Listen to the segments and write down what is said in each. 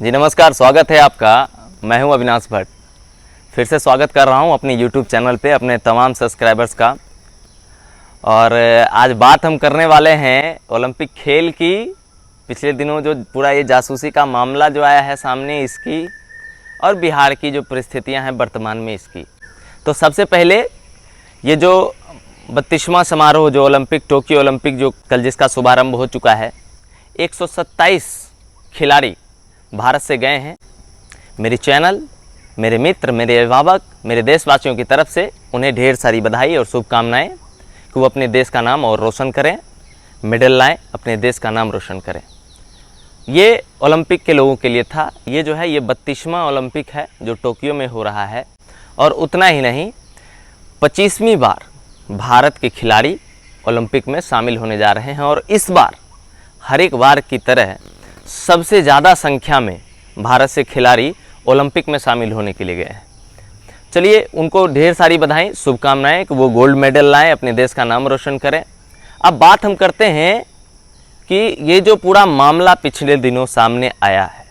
जी नमस्कार, स्वागत है आपका। मैं हूं अविनाश भट्ट। फिर से स्वागत कर रहा हूं अपने YouTube चैनल पे अपने तमाम सब्सक्राइबर्स का। और आज बात हम करने वाले हैं ओलंपिक खेल की। पिछले दिनों जो पूरा ये जासूसी का मामला जो आया है सामने, इसकी और बिहार की जो परिस्थितियां हैं वर्तमान में इसकी। तो सबसे पहले ये जो 32वां समारोह जो ओलंपिक, टोक्यो ओलंपिक जो कल जिसका शुभारंभ हो चुका है, 127 खिलाड़ी भारत से गए हैं। मेरी चैनल, मेरे मित्र, मेरे अभिभावक, मेरे देशवासियों की तरफ से उन्हें ढेर सारी बधाई और शुभकामनाएं कि वो अपने देश का नाम और रोशन करें, मेडल लाएं, अपने देश का नाम रोशन करें। ये ओलंपिक के लोगों के लिए था। ये जो है ये 32वां ओलंपिक है जो टोक्यो में हो रहा है। और उतना ही नहीं, 25वीं बार भारत के खिलाड़ी ओलंपिक में शामिल होने जा रहे हैं। और इस बार हर एक बार की तरह सबसे ज़्यादा संख्या में भारत से खिलाड़ी ओलंपिक में शामिल होने के लिए गए हैं। चलिए उनको ढेर सारी बधाई, शुभकामनाएं कि वो गोल्ड मेडल लाएं, अपने देश का नाम रोशन करें। अब बात हम करते हैं कि ये जो पूरा मामला पिछले दिनों सामने आया है,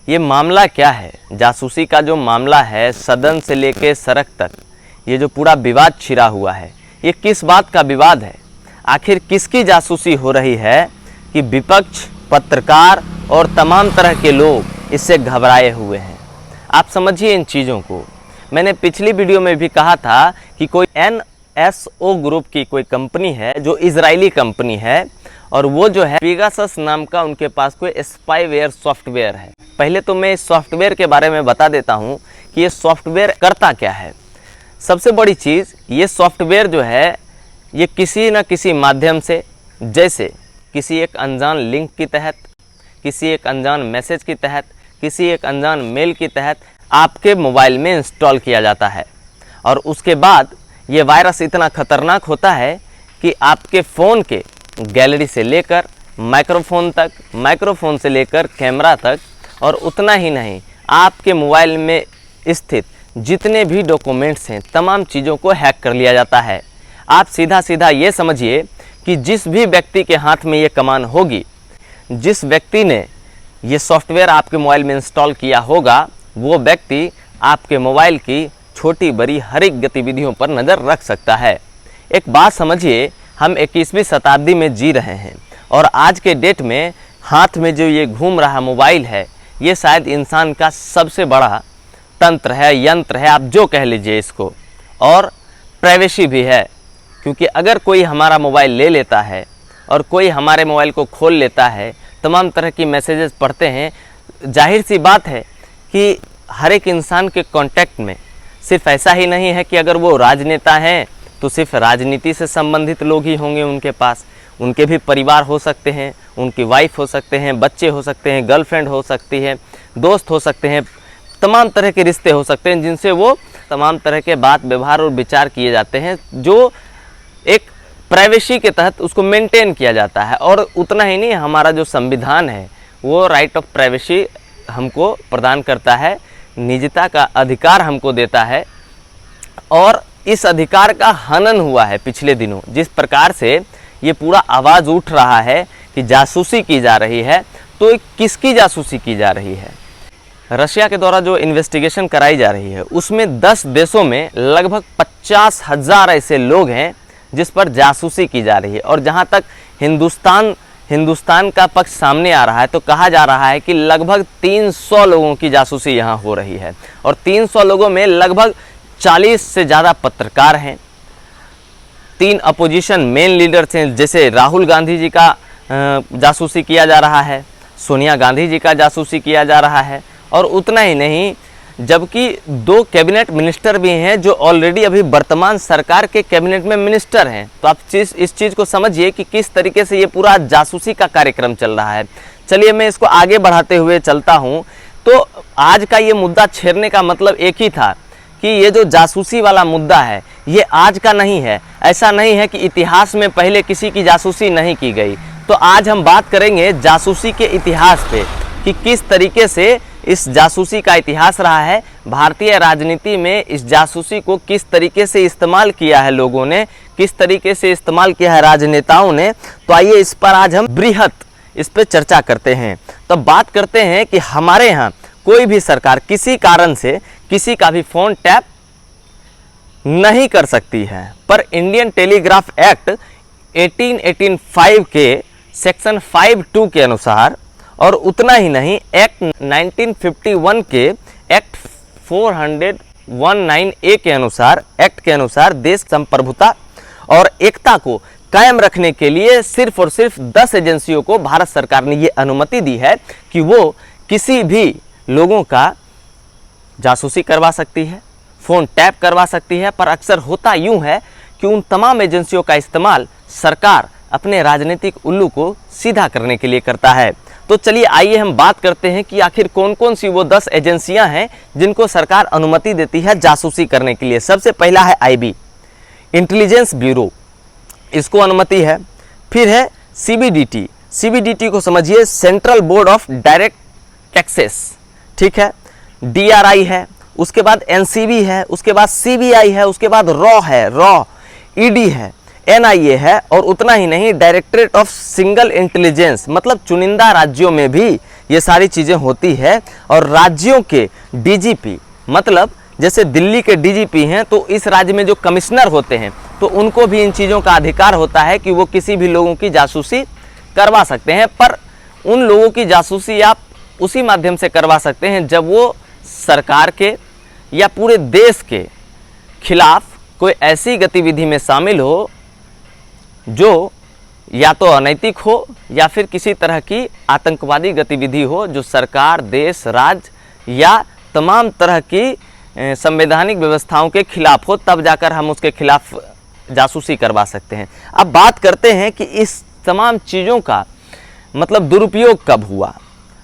ये मामला क्या है? जासूसी का जो मामला है, सदन से लेकर सड़क तक ये जो पूरा विवाद छिड़ा हुआ है, ये किस बात का विवाद है? आखिर किसकी जासूसी हो रही है कि विपक्ष, पत्रकार और तमाम तरह के लोग इससे घबराए हुए हैं? आप समझिए इन चीज़ों को। मैंने पिछली वीडियो में भी कहा था कि कोई NSO ग्रुप की कोई कंपनी है जो इजरायली कंपनी है, और वो जो है पेगासस नाम का उनके पास कोई स्पाईवेयर सॉफ्टवेयर है। पहले तो मैं इस सॉफ्टवेयर के बारे में बता देता हूँ कि ये सॉफ्टवेयर करता क्या है। सबसे बड़ी चीज़, ये सॉफ्टवेयर जो है ये किसी न किसी माध्यम से, जैसे किसी एक अनजान लिंक के तहत, किसी एक अनजान मैसेज के तहत, किसी एक अनजान मेल के तहत आपके मोबाइल में इंस्टॉल किया जाता है। और उसके बाद ये वायरस इतना खतरनाक होता है कि आपके फ़ोन के गैलरी से लेकर माइक्रोफोन तक, माइक्रोफोन से लेकर कैमरा तक, और उतना ही नहीं, आपके मोबाइल में स्थित जितने भी डॉक्यूमेंट्स हैं, तमाम चीज़ों को हैक कर लिया जाता है। आप सीधा सीधा ये समझिए कि जिस भी व्यक्ति के हाथ में ये कमान होगी, जिस व्यक्ति ने ये सॉफ्टवेयर आपके मोबाइल में इंस्टॉल किया होगा, वो व्यक्ति आपके मोबाइल की छोटी बड़ी हर एक गतिविधियों पर नज़र रख सकता है। एक बात समझिए, हम 21वीं शताब्दी में जी रहे हैं, और आज के डेट में हाथ में जो ये घूम रहा मोबाइल है, ये शायद इंसान का सबसे बड़ा तंत्र है, यंत्र है, आप जो कह लीजिए इसको। और प्राइवेसी भी है, क्योंकि अगर कोई हमारा मोबाइल ले लेता है और कोई हमारे मोबाइल को खोल लेता है, तमाम तरह की मैसेजेस पढ़ते हैं, जाहिर सी बात है कि हर एक इंसान के कांटेक्ट में सिर्फ ऐसा ही नहीं है कि अगर वो राजनेता हैं तो सिर्फ राजनीति से संबंधित लोग ही होंगे उनके पास। उनके भी परिवार हो सकते हैं, उनकी वाइफ हो सकते हैं, बच्चे हो सकते हैं, गर्लफ्रेंड हो सकती है, दोस्त हो सकते हैं, तमाम तरह के रिश्ते हो सकते हैं जिनसे वो तमाम तरह के बात, व्यवहार और विचार किए जाते हैं, जो एक प्राइवेसी के तहत उसको मेंटेन किया जाता है। और उतना ही नहीं, हमारा जो संविधान है वो राइट ऑफ प्राइवेसी हमको प्रदान करता है, निजता का अधिकार हमको देता है। और इस अधिकार का हनन हुआ है पिछले दिनों। जिस प्रकार से ये पूरा आवाज़ उठ रहा है कि जासूसी की जा रही है, तो किसकी जासूसी की जा रही है? रशिया के द्वारा जो इन्वेस्टिगेशन कराई जा रही है, उसमें 10 देशों में लगभग 50,000 ऐसे लोग हैं जिस पर जासूसी की जा रही है। और जहां तक हिंदुस्तान का पक्ष सामने आ रहा है, तो कहा जा रहा है कि लगभग 300 लोगों की जासूसी यहां हो रही है। और 300 लोगों में लगभग 40 से ज़्यादा पत्रकार हैं, 3 अपोजिशन मेन लीडर्स हैं, जैसे राहुल गांधी जी का जासूसी किया जा रहा है, सोनिया गांधी जी का जासूसी किया जा रहा है। और उतना ही नहीं, जबकि 2 कैबिनेट मिनिस्टर भी हैं जो ऑलरेडी अभी वर्तमान सरकार के कैबिनेट में मिनिस्टर हैं। तो आप इस चीज़ को समझिए कि किस तरीके से ये पूरा जासूसी का कार्यक्रम चल रहा है। चलिए मैं इसको आगे बढ़ाते हुए चलता हूँ। तो आज का ये मुद्दा छेड़ने का मतलब एक ही था कि ये जो जासूसी वाला मुद्दा है, ये आज का नहीं है। ऐसा नहीं है कि इतिहास में पहले किसी की जासूसी नहीं की गई। तो आज हम बात करेंगे जासूसी के इतिहास पे कि किस तरीके से इस जासूसी का इतिहास रहा है, भारतीय राजनीति में इस जासूसी को किस तरीके से इस्तेमाल किया है लोगों ने, किस तरीके से इस्तेमाल किया है राजनेताओं ने। तो आइए इस पर आज हम बृहत इस पे चर्चा करते हैं। तो बात करते हैं कि हमारे यहाँ कोई भी सरकार किसी कारण से किसी का भी फ़ोन टैप नहीं कर सकती है, पर इंडियन टेलीग्राफ एक्ट 1885 के सेक्शन 5(2) के अनुसार, और उतना ही नहीं, एक्ट 1951 के एक्ट 419A के अनुसार, एक्ट के अनुसार देश संप्रभुता और एकता को कायम रखने के लिए सिर्फ और सिर्फ 10 एजेंसियों को भारत सरकार ने ये अनुमति दी है कि वो किसी भी लोगों का जासूसी करवा सकती है, फ़ोन टैप करवा सकती है। पर अक्सर होता यूं है कि उन तमाम एजेंसियों का इस्तेमाल सरकार अपने राजनीतिक उल्लू को सीधा करने के लिए करता है। तो चलिए आइए हम बात करते हैं कि आखिर कौन कौन सी वो 10 एजेंसियां हैं जिनको सरकार अनुमति देती है जासूसी करने के लिए। सबसे पहला है IB, इंटेलिजेंस ब्यूरो, इसको अनुमति है। फिर है CBDT को समझिए, central board of direct taxes, ठीक है। DRI है, उसके बाद NCB है, उसके बाद CBI है, उसके बाद रॉ है, ED है, NIA है, और उतना ही नहीं, डायरेक्टरेट ऑफ सिंगल इंटेलिजेंस, मतलब चुनिंदा राज्यों में भी ये सारी चीज़ें होती है। और राज्यों के DGP, मतलब जैसे दिल्ली के DGP हैं तो इस राज्य में जो कमिश्नर होते हैं तो उनको भी इन चीज़ों का अधिकार होता है कि वो किसी भी लोगों की जासूसी करवा सकते हैं। पर उन लोगों की जासूसी आप उसी माध्यम से करवा सकते हैं जब वो सरकार के या पूरे देश के खिलाफ कोई ऐसी गतिविधि में शामिल हो जो या तो अनैतिक हो या फिर किसी तरह की आतंकवादी गतिविधि हो, जो सरकार, देश, राज्य या तमाम तरह की संवैधानिक व्यवस्थाओं के खिलाफ हो, तब जाकर हम उसके खिलाफ जासूसी करवा सकते हैं। अब बात करते हैं कि इस तमाम चीज़ों का मतलब दुरुपयोग कब हुआ,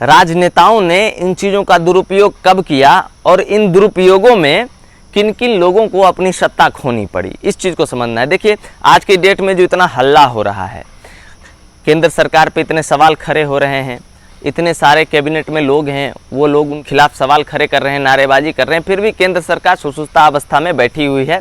राजनेताओं ने इन चीज़ों का दुरुपयोग कब किया और इन दुरुपयोगों में किन किन लोगों को अपनी सत्ता खोनी पड़ी, इस चीज़ को समझना है। देखिए आज की डेट में जो इतना हल्ला हो रहा है, केंद्र सरकार पे इतने सवाल खड़े हो रहे हैं, इतने सारे कैबिनेट में लोग हैं, वो लोग उन खिलाफ सवाल खड़े कर रहे हैं, नारेबाजी कर रहे हैं, फिर भी केंद्र सरकार सुसुप्ता अवस्था में बैठी हुई है।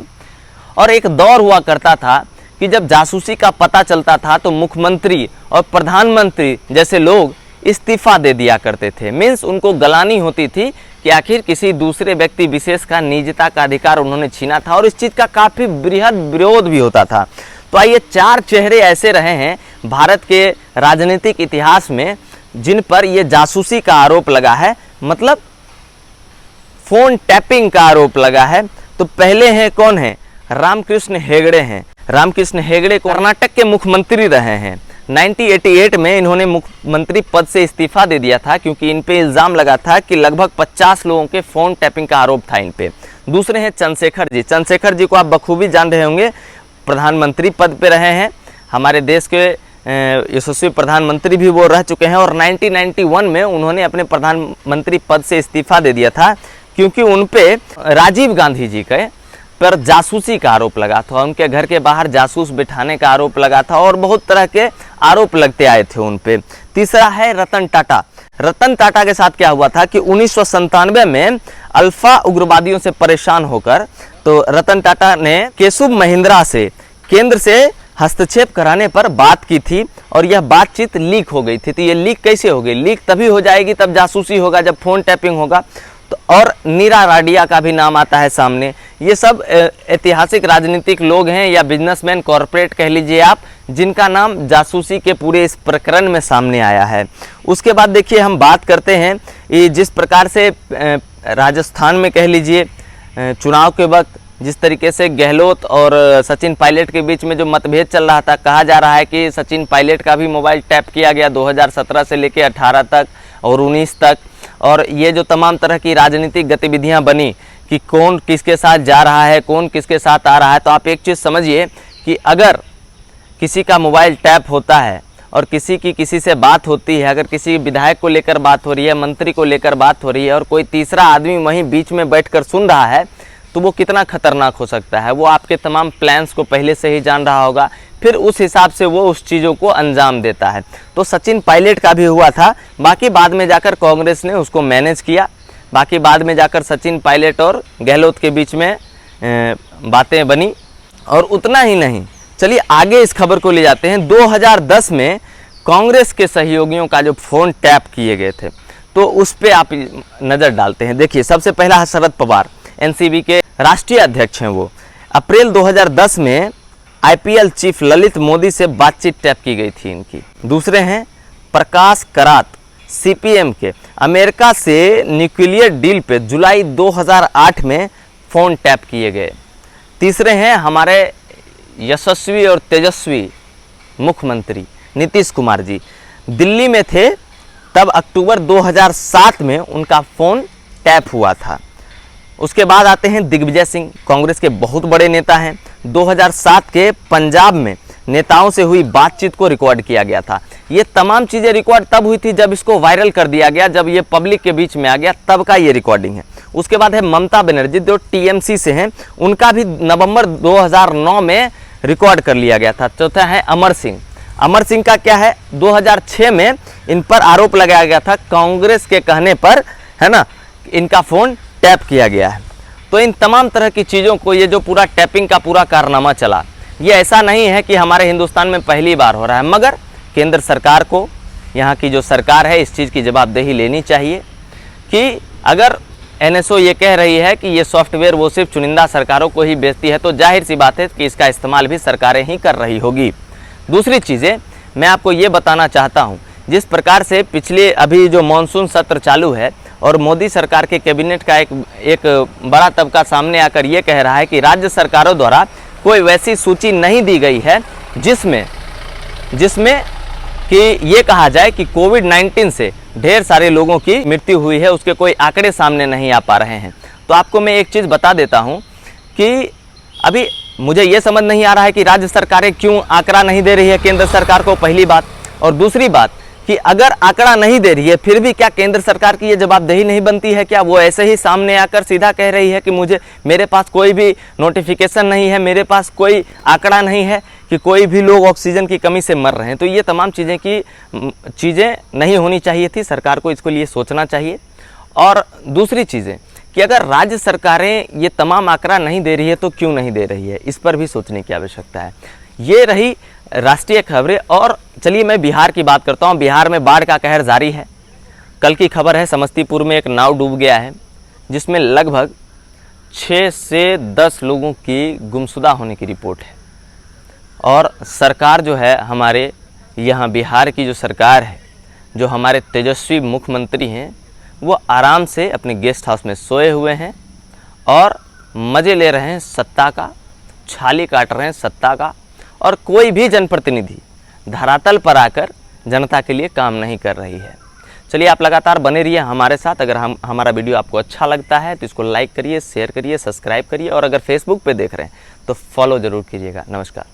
और एक दौर हुआ करता था कि जब जासूसी का पता चलता था तो मुख्यमंत्री और प्रधानमंत्री जैसे लोग इस्तीफा दे दिया करते थे। मीन्स उनको गलानी होती थी कि आखिर किसी दूसरे व्यक्ति विशेष का निजता का अधिकार उन्होंने छीना था, और इस चीज़ का काफ़ी बृहद विरोध भी होता था। तो आइए 4 चेहरे ऐसे रहे हैं भारत के राजनीतिक इतिहास में जिन पर ये जासूसी का आरोप लगा है, मतलब फ़ोन टैपिंग का आरोप लगा है। तो पहले हैं कौन है, रामकृष्ण हेगड़े हैं। रामकृष्ण हेगड़े कर्नाटक के मुख्यमंत्री रहे हैं। 1988 में इन्होंने मुख्यमंत्री पद से इस्तीफा दे दिया था क्योंकि इन पे इल्ज़ाम लगा था कि लगभग 50 लोगों के फ़ोन टैपिंग का आरोप था इन पे। दूसरे हैं चंद्रशेखर जी। चंद्रशेखर जी को आप बखूबी जान रहे होंगे, प्रधानमंत्री पद पे रहे हैं, हमारे देश के यशस्वी प्रधानमंत्री भी वो रह चुके हैं। और 1991 में उन्होंने अपने प्रधानमंत्री पद से इस्तीफा दे दिया था क्योंकि उन पे राजीव गांधी जी के पर जासूसी का आरोप लगा था, उनके घर के बाहर जासूस बिठाने का आरोप लगा था और बहुत तरह के आरोप लगते आए थे उन पे। तीसरा है रतन टाटा। रतन टाटा के साथ क्या हुआ था कि 1997 में अल्फा उग्रवादियों से परेशान होकर तो रतन टाटा ने केशव महिंद्रा से केंद्र से हस्तक्षेप कराने पर बात की थी और यह बातचीत लीक हो गई थी। तो ये लीक कैसे हो गई, लीक तभी हो जाएगी तब जासूसी होगा, जब फ़ोन टैपिंग होगा। तो और नीरा राडिया का भी नाम आता है सामने। ये सब ऐतिहासिक राजनीतिक लोग हैं या बिजनेसमैन, कॉरपोरेट कह लीजिए आप, जिनका नाम जासूसी के पूरे इस प्रकरण में सामने आया है। उसके बाद देखिए हम बात करते हैं ये जिस प्रकार से राजस्थान में कह लीजिए चुनाव के वक्त जिस तरीके से गहलोत और सचिन पायलट के बीच में जो मतभेद चल रहा था, कहा जा रहा है कि सचिन पायलट का भी मोबाइल टैप किया गया 2017 से लेकर 18 तक और 19 तक। और ये जो तमाम तरह की राजनीतिक गतिविधियां बनी कि कौन किसके साथ जा रहा है, कौन किसके साथ आ रहा है, तो आप एक चीज़ समझिए कि अगर किसी का मोबाइल टैप होता है और किसी से बात होती है, अगर किसी विधायक को लेकर बात हो रही है, मंत्री को लेकर बात हो रही है और कोई तीसरा आदमी वहीं बीच में बैठकर सुन रहा है, तो वो कितना खतरनाक हो सकता है। वो आपके तमाम प्लान्स को पहले से ही जान रहा होगा, फिर उस हिसाब से वो उस चीज़ों को अंजाम देता है। तो सचिन पायलट का भी हुआ था, बाकी बाद में जाकर कांग्रेस ने उसको मैनेज किया, बाकी बाद में जाकर सचिन पायलट और गहलोत के बीच में बातें बनी। और उतना ही नहीं, चलिए आगे इस खबर को ले जाते हैं। 2010 में कांग्रेस के सहयोगियों का जो फ़ोन टैप किए गए थे, तो उस पर आप नज़र डालते हैं। देखिए, सबसे पहला है शरद पवार, एनसीबी के राष्ट्रीय अध्यक्ष हैं वो। अप्रैल 2010 में आईपीएल चीफ ललित मोदी से बातचीत टैप की गई थी इनकी। दूसरे हैं प्रकाश करात, सीपीएम के, अमेरिका से न्यूक्लियर डील पे जुलाई 2008 में फ़ोन टैप किए गए। तीसरे हैं हमारे यशस्वी और तेजस्वी मुख्यमंत्री नीतीश कुमार जी, दिल्ली में थे तब अक्टूबर 2007 में उनका फ़ोन टैप हुआ था। उसके बाद आते हैं दिग्विजय सिंह, कांग्रेस के बहुत बड़े नेता हैं। 2007 के पंजाब में नेताओं से हुई बातचीत को रिकॉर्ड किया गया था। ये तमाम चीज़ें रिकॉर्ड तब हुई थी जब इसको वायरल कर दिया गया, जब ये पब्लिक के बीच में आ गया, तब का ये रिकॉर्डिंग है। उसके बाद है ममता बनर्जी जो टीएमसी से हैं, उनका भी नवंबर 2009 में रिकॉर्ड कर लिया गया था। चौथा है अमर सिंह, अमर सिंह का क्या है, 2006 में इन पर आरोप लगाया गया था, कांग्रेस के कहने पर, है ना, इनका फ़ोन टैप किया गया है। तो इन तमाम तरह की चीज़ों को, ये जो पूरा टैपिंग का पूरा कारनामा चला, ये ऐसा नहीं है कि हमारे हिंदुस्तान में पहली बार हो रहा है, मगर केंद्र सरकार को, यहाँ की जो सरकार है, इस चीज़ की जवाबदेही लेनी चाहिए कि अगर एनएसओ ये कह रही है कि ये सॉफ्टवेयर वो सिर्फ चुनिंदा सरकारों को ही बेचती है, तो जाहिर सी बात है कि इसका इस्तेमाल भी सरकारें ही कर रही होगी। दूसरी चीज़ें मैं आपको ये बताना चाहता हूँ, जिस प्रकार से पिछले अभी जो मानसून सत्र चालू है और मोदी सरकार के कैबिनेट का एक बड़ा तबका सामने आकर ये कह रहा है कि राज्य सरकारों द्वारा कोई वैसी सूची नहीं दी गई है जिसमें कि ये कहा जाए कि कोविड-19 से ढेर सारे लोगों की मृत्यु हुई है, उसके कोई आंकड़े सामने नहीं आ पा रहे हैं। तो आपको मैं एक चीज़ बता देता हूँ कि अभी मुझे ये समझ नहीं आ रहा है कि राज्य सरकारें क्यों आंकड़ा नहीं दे रही है केंद्र सरकार को, पहली बात। और दूसरी बात कि अगर आंकड़ा नहीं दे रही है, फिर भी क्या केंद्र सरकार की ये जवाबदेही नहीं बनती है क्या? वो ऐसे ही सामने आकर सीधा कह रही है कि मेरे पास कोई भी नोटिफिकेशन नहीं है, मेरे पास कोई आंकड़ा नहीं है कि कोई भी लोग ऑक्सीजन की कमी से मर रहे हैं। तो ये तमाम चीज़ें नहीं होनी चाहिए थी, सरकार को इसको लिए सोचना चाहिए। और दूसरी चीज़ें कि अगर राज्य सरकारें ये तमाम आंकड़ा नहीं दे रही है तो क्यों नहीं दे रही है, इस पर भी सोचने की आवश्यकता है। ये रही राष्ट्रीय खबरें। और चलिए मैं बिहार की बात करता हूँ। बिहार में बाढ़ का कहर जारी है। कल की खबर है, समस्तीपुर में एक नाव डूब गया है, जिसमें लगभग 6 से 10 लोगों की गुमशुदा होने की रिपोर्ट है। और सरकार जो है, हमारे यहाँ बिहार की जो सरकार है, जो हमारे तेजस्वी मुख्यमंत्री हैं, वो आराम से अपने गेस्ट हाउस में सोए हुए हैं और मज़े ले रहे हैं सत्ता का, छाली काट रहे हैं सत्ता का। और कोई भी जनप्रतिनिधि धरातल पर आकर जनता के लिए काम नहीं कर रही है। चलिए, आप लगातार बने रहिए हमारे साथ। अगर हमारा वीडियो आपको अच्छा लगता है तो इसको लाइक करिए, शेयर करिए, सब्सक्राइब करिए, और अगर फेसबुक पे देख रहे हैं तो फॉलो ज़रूर कीजिएगा। नमस्कार।